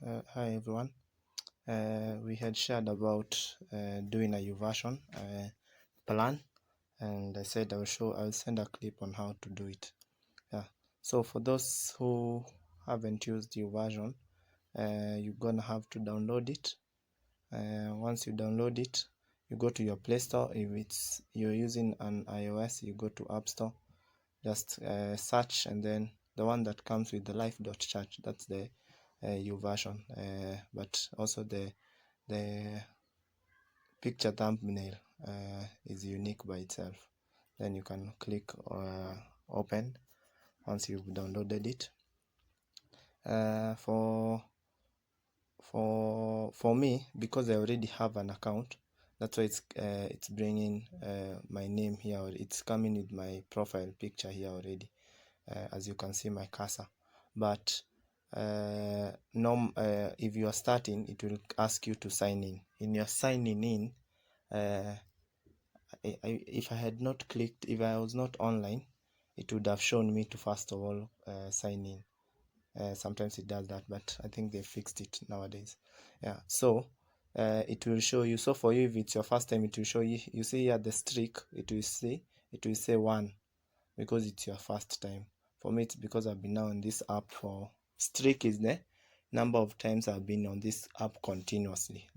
Hi everyone. We had shared about doing a YouVersion plan, and I said I'll send a clip on how to do it. Yeah. So for those who haven't used YouVersion, you're gonna have to download it. Once you download it, you go to your Play Store. If you're using an iOS, you go to App Store. Just search, and then the one that comes with the life.church, that's the YouVersion, but also the picture thumbnail is unique by itself. Then you can click open once you've downloaded it. For me, because I already have an account, that's why it's bringing my name here, or it's coming with my profile picture here already, as you can see my cursor. But if you are starting, it will ask you to sign in. In your signing in, if I was not online, it would have shown me to first of all sign in. Sometimes it does that, but I think they fixed it nowadays. Yeah, so it will show you. So for you, if it's your first time, it will show you. You see here the streak. It will say 1 because it's your first time. For me, it's because I've been now on this app for streak is the number of times I've been on this app continuously.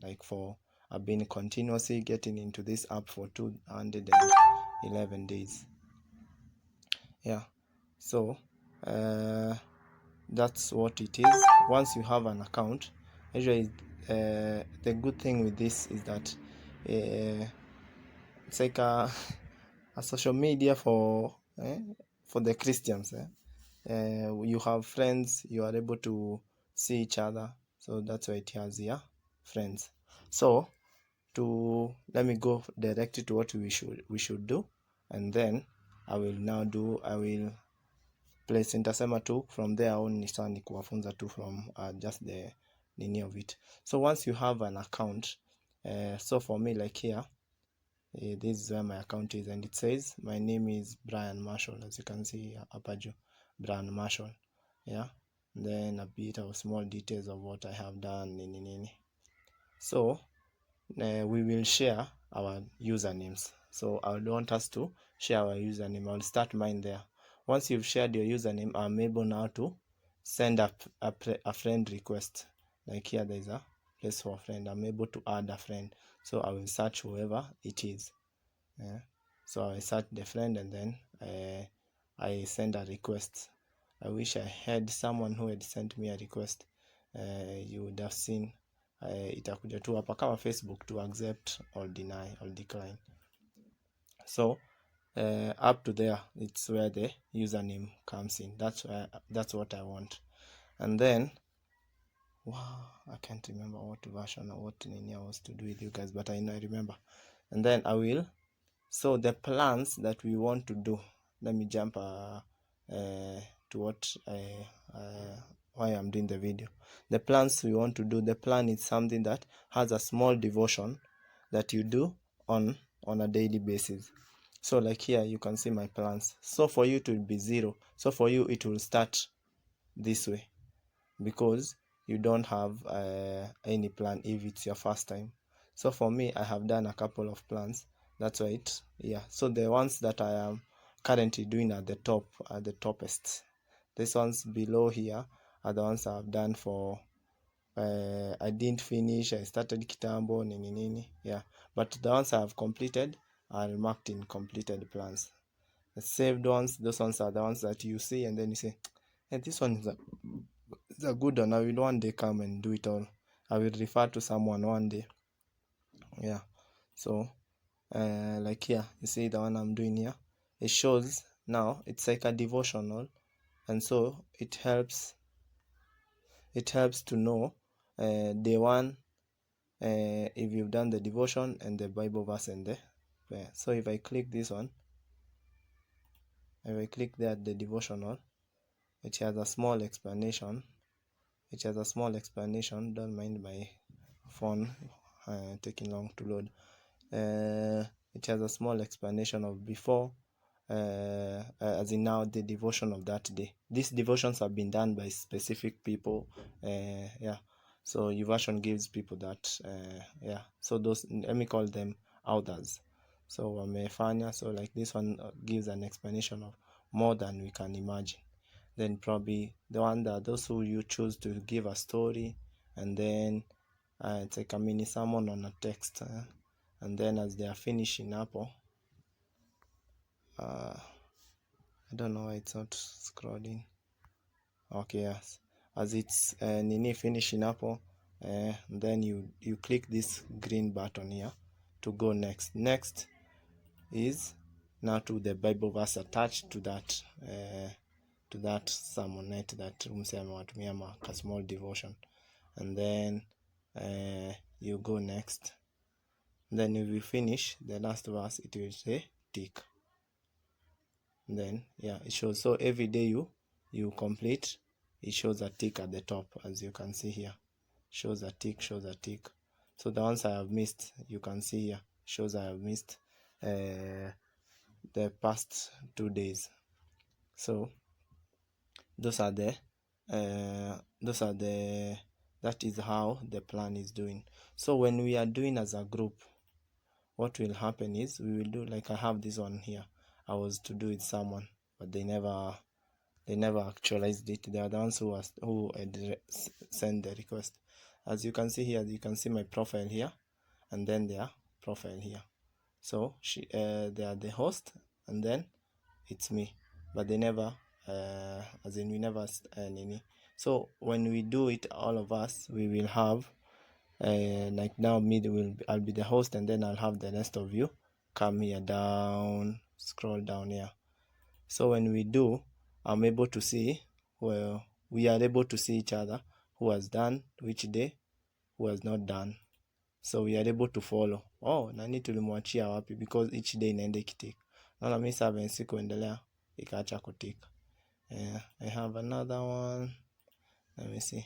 I've been continuously getting into this app for 211 days. Yeah, so that's what it is. Once you have an account, usually the good thing with this is that it's like a social media for the Christians. You have friends, you are able to see each other, so that's why it has here friends. So let me go directly to what we should do, and then I will place nitasema tu from there on ni kuwafunza tu from just the nini of it. So once you have an account, so for me, like here, this is where my account is, and it says my name is Brian Marshall, as you can see hapa juu, Brian Marshall. Yeah, and then a bit of small details of what I have done nini. So we will share our usernames. So I would want us to share our username. I'll start mine there. Once you've shared your username, I'm able now to send a friend request. Like here, there's a place for a friend. I'm able to add a friend. So I will search whoever it is. Yeah. So I search the friend, and then I send a request. I wish I had someone who had sent me a request. You would have seen itakuja tu hapa kama Facebook to accept or deny or decline. So up to there, it's where the username comes in. That's what I want. And then I can't remember what version or what nini I was to do with you guys, but I know I remember. And then I will. So the plans that we want to do, let me jump to what why I'm doing the video. The plans we want to do, the plan is something that has a small devotion that you do on a daily basis. So like here, you can see my plans. So for you, it will be 0. So for you, it will start this way because you don't have any plan if it's your first time. So for me, I have done a couple of plans. That's why so the ones that I am currently doing at the top are the toppest. These ones below here are the ones I've done for I didn't finish, I started kitambo nini. Yeah, but the ones I have completed are marked in completed plans. The saved ones, those ones are the ones that you see and then you say, hey, this one is a good one. I will one day come and do it all. I will refer to someone one day. Yeah, so like here, you see the one I'm doing here, it shows now it's like a devotional, and so it helps to know day one if you've done the devotion and the Bible verse and the prayer. So if I click this one, if I click there the devotional, it has a small explanation. Don't mind my phone taking long to load. It has a small explanation of before, as in now the devotion of that day. These devotions have been done by specific people. Yeah, So YouVersion gives people that yeah, so those, let me call them authors. So wamefanya, so like this one gives an explanation of more than we can imagine. Then probably the one that those who you choose to give a story, and then it's like a mini sermon on a text, and then as they are finishing up, I don't know why it's not scrolling. Okay, yes, as it's nini finishing up, then you click this green button here to go next. Next is now to the Bible verse attached to that sermonette that mse amewatumia a small devotion, and then you go next. Then if you finish the last verse, it will say tick. Then yeah, it shows. So every day you complete, it shows a tick at the top, as you can see here. Shows a tick. So the ones I have missed, you can see here, shows I have missed the past 2 days. So that is how the plan is doing. So when we are doing as a group, what will happen is we will do, like I have this one here. I was to do with someone, but they never actualized it. They are the ones who sent the request. As you can see here, you can see my profile here, and then their profile here. So they are the host, and then it's me, but they never as in we never any. So when we do it, all of us, we will have like now I'll be the host, and then I'll have the rest of you come here down, scroll down here. So when we do, I'm able to see, well, we are able to see each other, who has done which day, who has not done. So we are able to follow. Nani tulimwachia wapi, because each day inaenda ikitik. Naona mimi 7 sikuendelea ikaacha kutik. I have another one. Let me see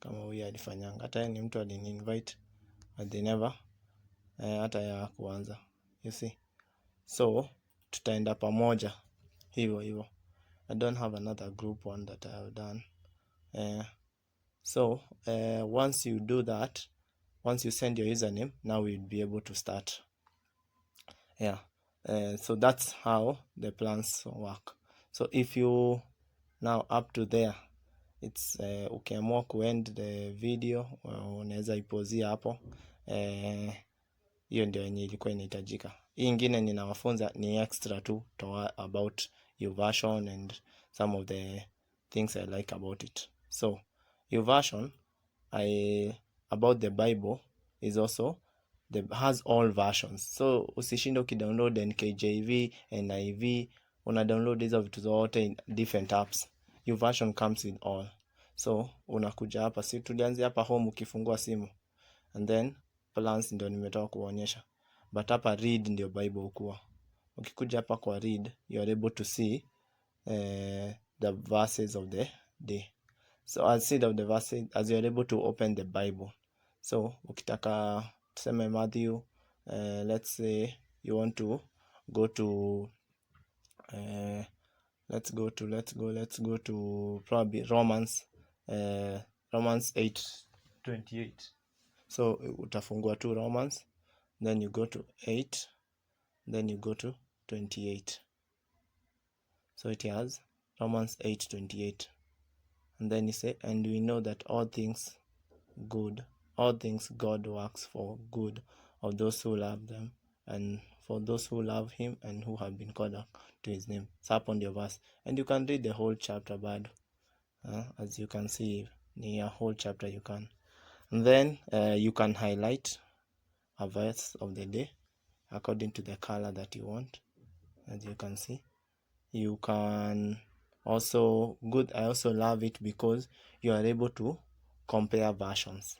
kama huyu alifanyanga. Hata ni mtu alini-invite but they never hata ya kuanza. You see. So tutaenda pamoja hivyo. I don't have another group one that I have done. So once you do that, once you send your username, now we'll be able to start. Yeah. So that's how the plans work. So if you now up to there, it's ukiamua kuend the video, unaweza ipozia hapo. Hiyo ndio yenye ilikuwa inahitajika. Hii ingine ninawafunza ni extra tu about YouVersion and some of the things I like about it. So YouVersion, about the Bible is also has all versions. So usishinde ukidownload NKJV, NIV, una download hizo vitu zote in different apps. YouVersion comes with all. So unakuja hapa, si tulianzia hapa home ukifungua simu, and then plans ndio nimetoka kuonyesha, but hapa read ndio Bible ukua. Ukikuja hapa kwa read, you are able to see the verses of the day. So instead of the verses, as you are able to open the Bible. So ukitaka tuseme Matthew, let's say you want to go to let's go to probably Romans 8:28. So utafungua tu Romans, then you go to 8, then you go to 28. So it has Romans 8:28. And then you say, and we know that all things God works for good of those who love them, and for those who love him and who have been called to his name. So up on your verse, and you can read the whole chapter, but as you can see, near whole chapter you can. And then you can highlight a verse of the day according to the color that you want. As you can see, you can also I also love it because you are able to compare versions.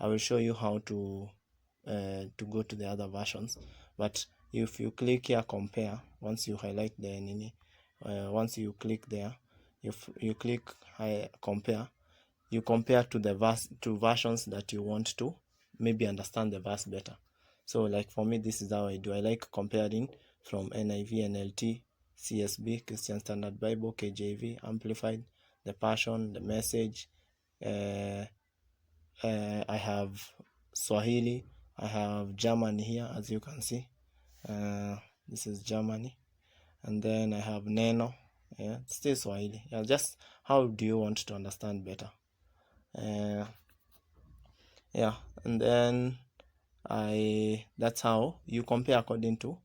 I will show you how to go to the other versions, but if you click here compare, once you highlight the once you click there, if you click compare, you compare to the versions that you want to maybe understand the verse better. So like for me, this is how I do. I like comparing from NIV, NLT, CSB, Christian Standard Bible, KJV, Amplified, the Passion, the Message, I have Swahili, I have Germany here, as you can see. This is Germany, and then I have Neno. Yeah, still Swahili. Yeah, just how do you want to understand better? Yeah, and then that's how you compare according to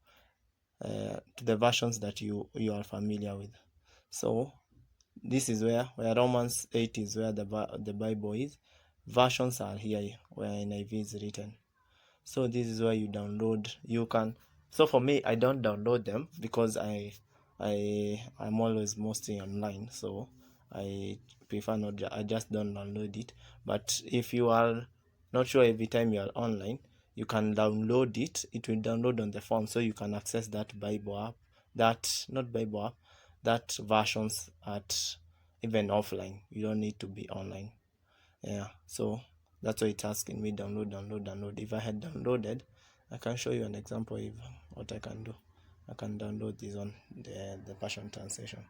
the versions that you are familiar with. So this is where Romans 8 is where the Bible is. Versions are here where NIV is written. So this is where you download. You can. So for me, I don't download them because I'm always mostly online. So I prefer not. I just don't download it. But if you are not sure every time you are online, you can download it. It will download on the phone, so you can access that Bible app. That not Bible app. That versions at even offline. You don't need to be online. Yeah. So that's why it's asking me download. If I had downloaded, I can show you an example of what I can do. I can download this on the Passion Translation.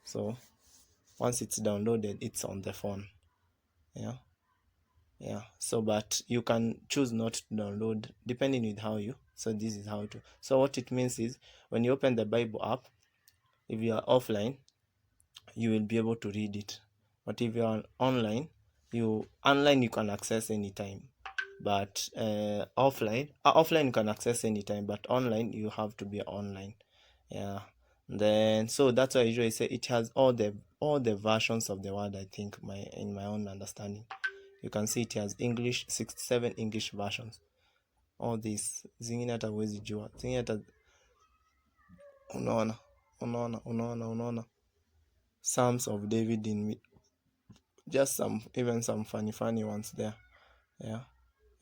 So once it's downloaded, it's on the phone. Yeah. So but you can choose not to download depending with how you. So this is how to. So what it means is when you open the Bible app, if you are offline, you will be able to read it. But if you are online, you can access anytime. But offline you can access anytime, but online you have to be online. Yeah. Then so that's why I usually say it has all the versions of the word. I think in my own understanding, you can see it has English 67 English versions. All these zingine hata huwezi jua, zingine hata unaona Psalms of David in just some funny ones there. Yeah.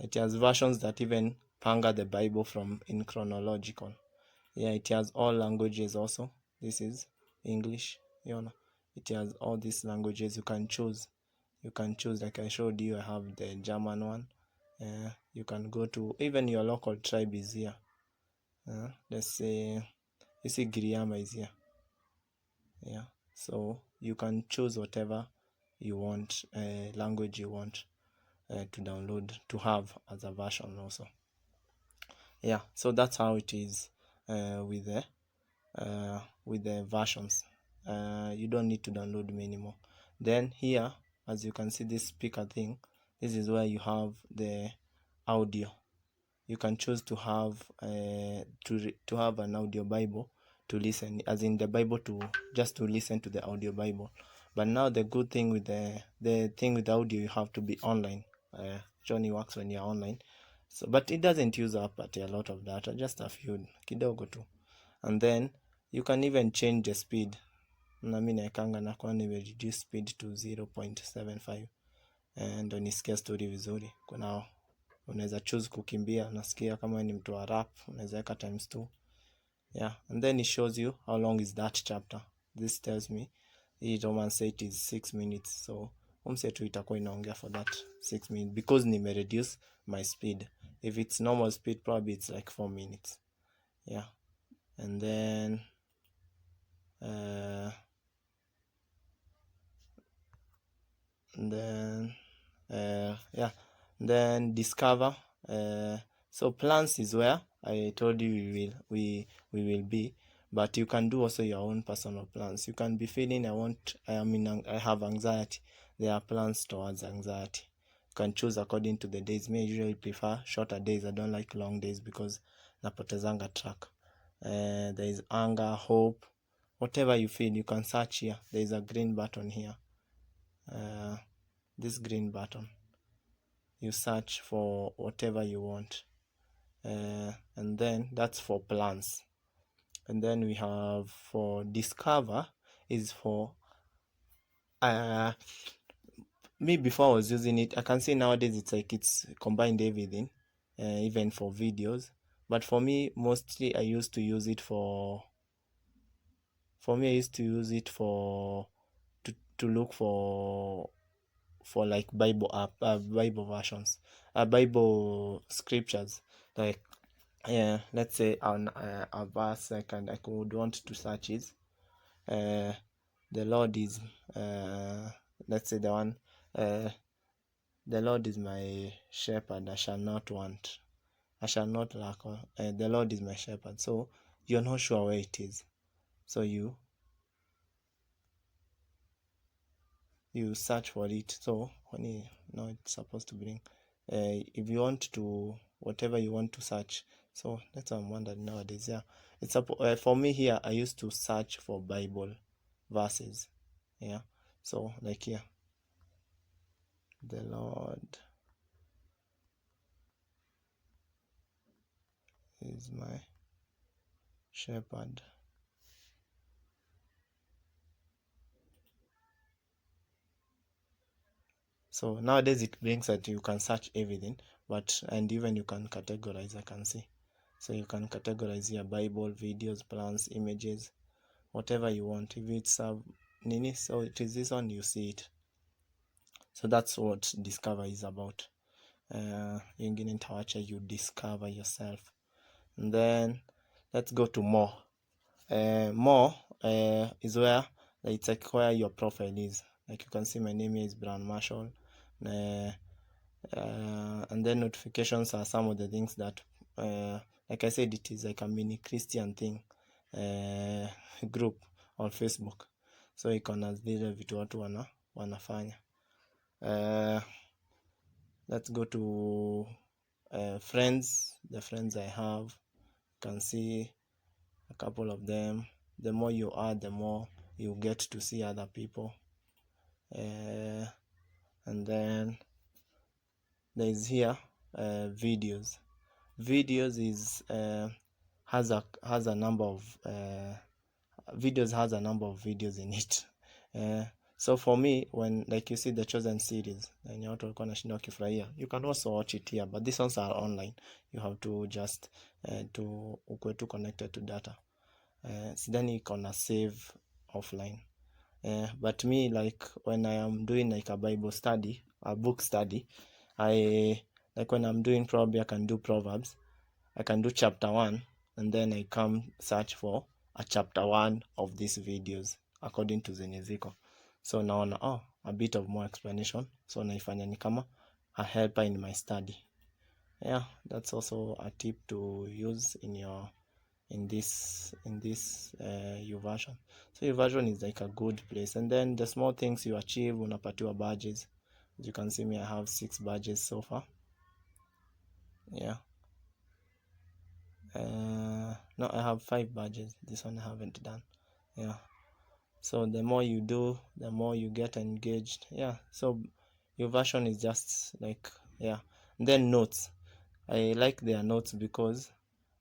It has versions that even panga the Bible from in chronological. Yeah, it has all languages also. This is English. It has all these languages. You can choose. Like I showed you, I have the German one. You can go to even your local tribe is here. Let's say you see Briam is here. Yeah. So you can choose whatever you want, language you want to download to have as a version also. Yeah, so that's how it is with the versions. You don't need to download them anymore. Then here, as you can see, this speaker thing, this is where you have the audio. You can choose to have to have an audio Bible to listen, as in the Bible to just to listen to the audio Bible. But now the good thing with the thing with audio, you have to be online. Johnny works when you're online. So, but it doesn't use up a lot of data, just a few kidogo tu. And then you can even change the speed. Na mimi naekanga na kwa reduce speed to 0.75 ndo nisikia story vizuri. Kuna unaweza choose kukimbia, unasikia kama ni mtu wa rap, unaweza weka ×2. Yeah, and then it shows you how long is that chapter. This tells me Romans 8 is 6 minutes, so umsetu itakuwa inaongea for that 6 minutes because nime reduce my speed. If it's normal speed, probably it's like 4 minutes. Yeah. And then then discover. So plans is where I told you we will be, but you can do also your own personal plans. You can be feeling I have anxiety. There are plans towards anxiety. You can choose according to the days. Me usually prefer shorter days. I don't like long days because napotezanga track. There is anger, hope, whatever you feel, you can search here. There is a green button here. This green button, you search for whatever you want, and then that's for plans. And then we have for discover is for me. Before I was using it, I can see nowadays it's combined everything, even for videos. But for me, mostly I used to use it for to look for like Bible Bible versions, Bible scriptures. Like, let's say a verse I could want to search is the Lord is let's say the one The Lord is my shepherd, I shall not want, I shall not lack. The Lord is my shepherd. So you're not sure where it is, so you search for it. So when you know it's supposed to bring, if you want to, whatever you want to search. So that's what I'm wondering nowadays. Yeah, it's for me here, I used to search for Bible verses. Yeah, so like here, the Lord is my shepherd. So nowadays it brings that you can search everything, and even you can categorize, I can see. So you can categorize your Bible, videos, plans, images, whatever you want. If it's nini, so it is this one, you see it. So that's what discover is about. Ingine nitawacha you discover yourself. And then let's go to more. More is where it's like where your profile is. Like you can see my name is Briam Marshall. And then notifications are some of the things that like I said, it is like a mini Christian thing group on Facebook. So iko na zile vitu watu wanafanya. Let's go to friends. The friends I have, you can see a couple of them. The more you add, the more you get to see other people. And then there's here videos. Videos is has a number of videos has a number of videos in it. So for me, when like you see the chosen series, and watu walikuwa nashinda wakifurahia, you can also watch it here, but these ones are online. You have to just to ukwe tu connected to data. Sidhani iko na save offline. But me, like when I am doing like a Bible study, a book study, like when I'm doing, probably I can do Proverbs, I can do chapter 1, and then I come search for a chapter 1 of these videos according to zenye ziko. So naona a bit of more explanation, so naifanya ni kama a helper in my study. Yeah, that's also a tip to use in this YouVersion. So YouVersion is like a good place. And then the small things you achieve, unapatiwa badges. As you can see me, I have 6 badges so far. Yeah. No, I have 5 badges. This one I haven't done. Yeah. So the more you do, the more you get engaged. Yeah. So YouVersion is just like, yeah. And then notes. I like their notes because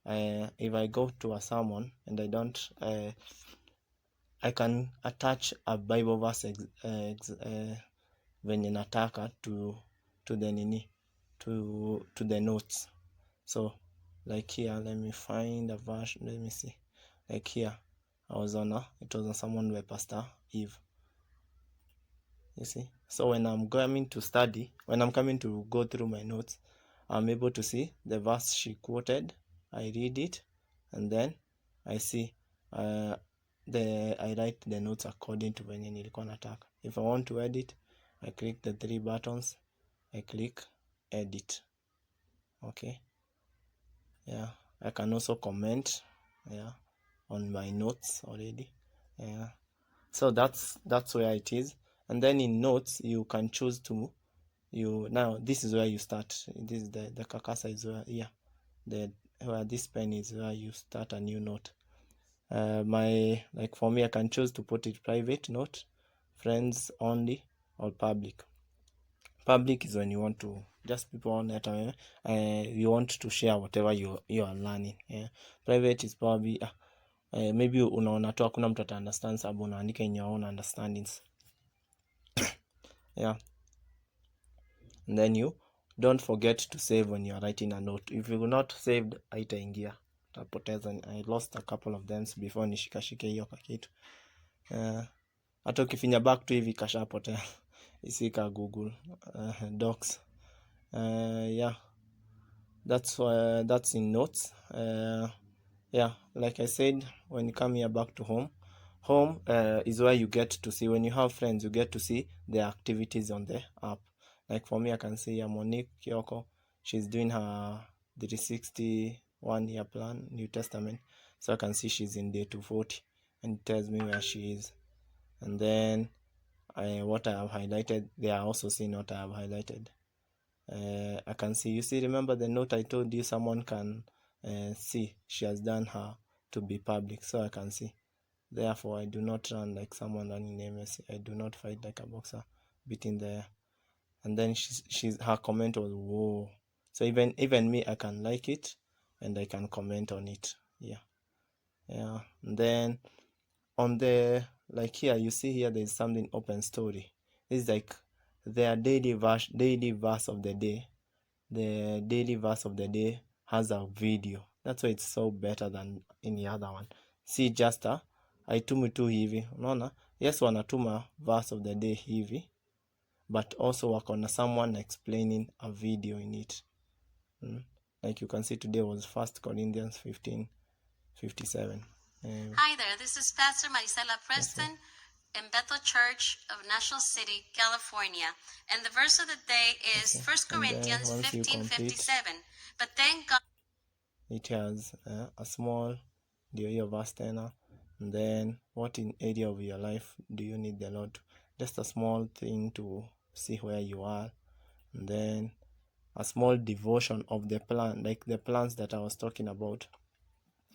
if I go to a sermon and I don't, I can attach a Bible verse venye nataka to the nini, to the notes. So like here, let me find a verse, let me see. Like here, it was on someone by Pastor Eve. You see? So when I'm coming to study, when I'm coming to go through my notes, I'm able to see the verse she quoted. I read it, and then I see I write the notes according to venye nilikuwa nataka. If I want to edit, I click the 3 buttons, I click edit. Okay. Yeah, I can also comment, yeah, on my notes already. Yeah, so that's where it is. And then in notes, you can choose to now this is where you start. This is the carcassa is where, yeah, where this pen is where you start a new note. Like for me, I can choose to put it private note, friends only, or public. Public is when you want to just people on it, you want to share whatever you are learning. Yeah. Private is probably maybe unaona tu hakuna mtu ata understand, sababu unaandika in your own understandings. Yeah. And then you don't forget to save when you are writing a note. If you not saved, haitaingia, utapoteza. I lost a couple of them before nishikashike hiyo kitu. Hata ukifinya back tu hivi kashapotea. Isika Google Docs. Yeah, that's in notes. Yeah, like I said, when you come here back to home, Home is where you get to see, when you have friends, you get to see their activities on the app. Like for me, I can see Monique Kyoko, she's doing her 361 year plan, New Testament. So I can see she's in day 240 and it tells me where she is. And then what I have highlighted, they are also seeing what I have highlighted. I can see, you see, remember the note I told you someone can see, she has done her to be public, so I can see. Therefore, I do not run like someone running MSC. I do not fight like a boxer beating the air. And then her comment was, whoa. So even me, I can like it and I can comment on it. Yeah. And then on the, like here, you see here, there's something open story. It's like their daily verse of the day. The daily verse of the day has a video. That's why it's so better than any other one. See just haitumi tu hivi, unaona? Yes, wanatuma verse of the day hivi, but also wako na someone explaining a video in it. Like you can see today was 1 Corinthians 15:57. Hi there, this is Pastor Marisela Preston in Bethel Church of National City, California. And the verse of the day is 1 Corinthians 15:57. But thank God it has a small, ndio hiyo verse tena. And then what in area of your life do you need the Lord? Just a small thing to see where you are. And then a small devotion of the plan, like the plans that I was talking about.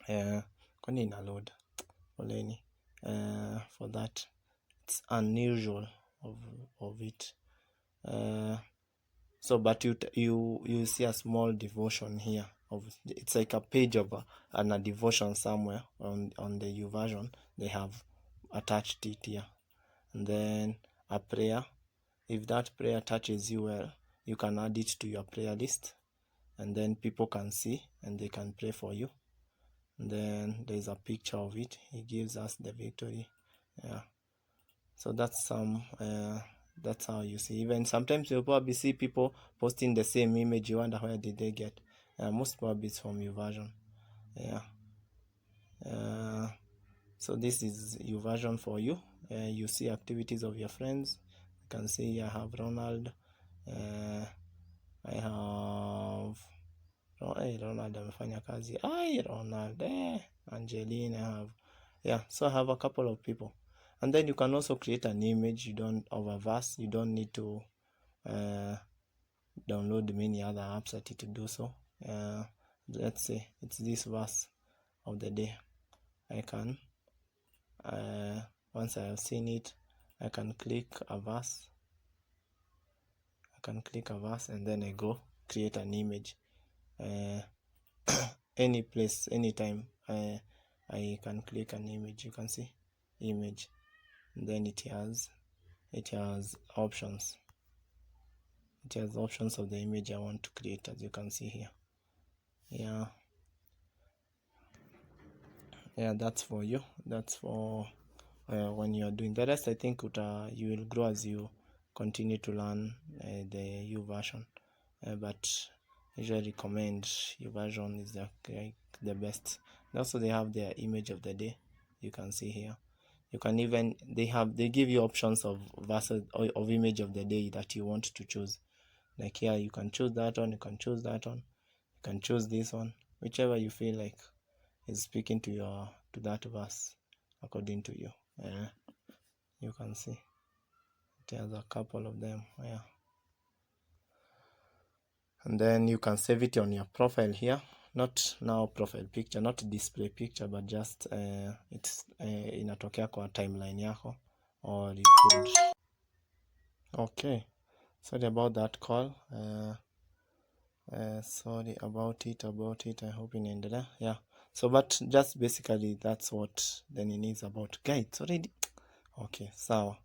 Kwani ina load poleni for that. It's unusual of it. So but you see a small devotion here of, it's like a page of a devotion somewhere on the YouVersion. They have attached it here. And then a prayer. If that prayer touches you well, you can add it to your prayer list, and then people can see and they can pray for you. And then there's a picture of it. He gives us the victory. Yeah. So that's that's how you see. Even sometimes you'll probably see people posting the same image. You wonder where did they get. Most probably it's from YouVersion. Yeah. So this is YouVersion for you. You see activities of your friends. You can see I have Ronald. I have Ronald amefanya kazi. Ronald. Angeline. I have. Yeah. So I have a couple of people. And then you can also create an image of a verse. You don't need to download many other apps at it to do so. Let's say it's this verse of the day. I can once I have seen it, I can click a verse. And then I go create an image. Any place, anytime, I can click an image. You can see image, and then it has options. It has options of the image I want to create, as you can see here. Yeah, that's for you. That's for when you are doing the rest. I think you will grow as you continue to learn the YouVersion, but I usually recommend YouVersion is the best. And also they have their image of the day. You can see here. You can even they give you options of verses of image of the day that you want to choose. Like here, you can choose that one. You can choose that one. You can choose this one. Whichever you feel like is speaking to that verse according to you. You can see there's a couple of them. Yeah. And then you can save it on your profile here. Not now profile picture, not display picture, but just it's inatokea kwa timeline yako, or you could. Okay, sorry about that call. Sorry about it. I hope inaendelea. Yeah. So but just basically that's what the nini is about. Guys, already. Okay, sawa.